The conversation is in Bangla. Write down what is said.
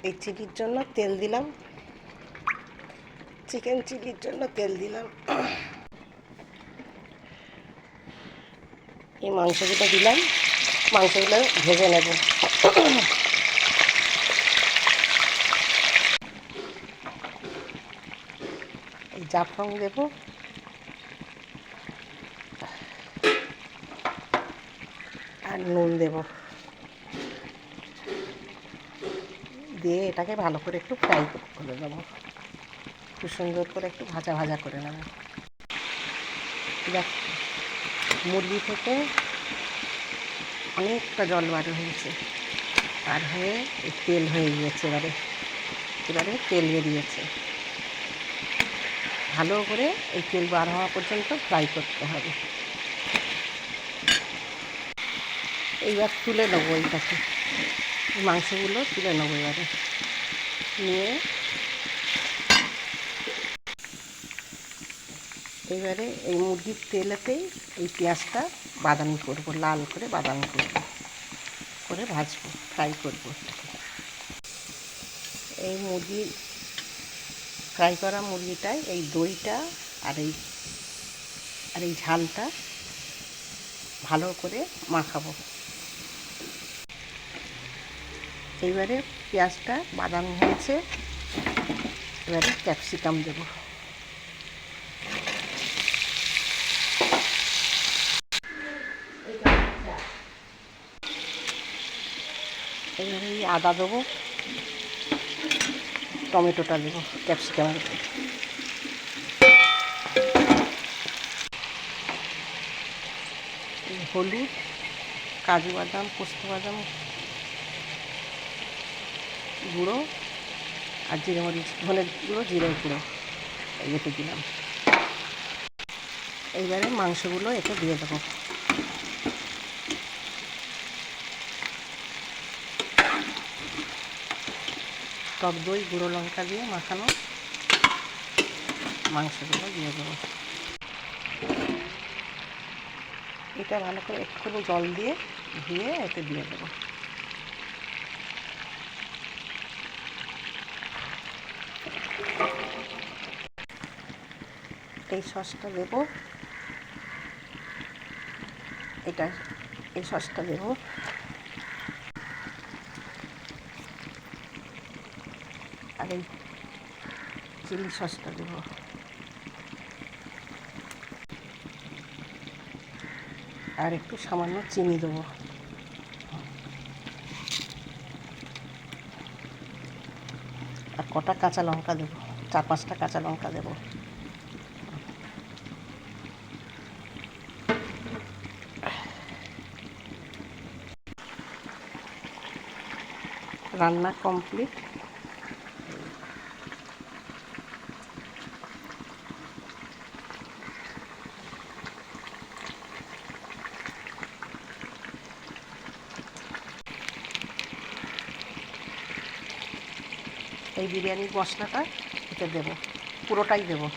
এই চিলির জন্য তেল দিলাম, চিকেন চিলির জন্য তেল দিলাম। এই মাংসগুলো দিলাম, মাংসগুলো ভেজে নেব। এই জাফরান দেব, আর নুন দেব, দিয়ে এটাকে ভালো করে একটু ফ্রাই করে দেবো। খুব সুন্দর করে একটু ভাজা ভাজা করে নেব। দেখ, মুরগি থেকে অনেকটা জল বার হয়েছে, আর হয়ে তেল হয়ে গিয়েছে। এবারে তেল বেরিয়েছে। ভালো করে এই তেল বার হওয়া পর্যন্ত ফ্রাই করতে হবে। এইবার তুলে নেবো, এইটাকে মাংসগুলো তুলে নেবো। নিয়ে এবারে এই মুরগির তেলেতেই এই পেঁয়াজটা বাদামি করবো, লাল করে বাদামি করে ভাজবো, ফ্রাই করবো। এই ফ্রাই করা মুরগিটায় এই দইটা আর এই ঝালটা ভালো করে মাখাবো। এইবারে পেঁয়াজটা বাদামি হয়েছে, এবারে ক্যাপসিকাম দেবো। এবারে আদা দেবো, টমেটোটা দেবো ক্যাপসিকামের উপর। হলুদ, কাজু বাদাম, পোস্ত বাদাম গুঁড়ো, আর জিরে মরিচ, ধনের গুঁড়ো, জিরে গুঁড়ো এতে দিলাম। এইবারে মাংসগুলো এতে দিয়ে দেবো। টক দই, গুঁড়ো লঙ্কা দিয়ে মাখানো মাংসগুলো দিয়ে দেবো। এটা ভালো করে একটুখানি জল দিয়ে ধুয়ে এতে দিয়ে দেবো। এই সসটা দেবো, এই সসটা দেবো। আর এই চিলি সসটা দেবো। আর একটু সামান্য চিনি দেবো। আর কটা কাঁচা লঙ্কা দেবো, 4-5টা কাঁচা লঙ্কা দেবো। রান্না কমপ্লিট। এই বিরিয়ানির মশলাটা এতে দেবো, পুরোটাই দেবো।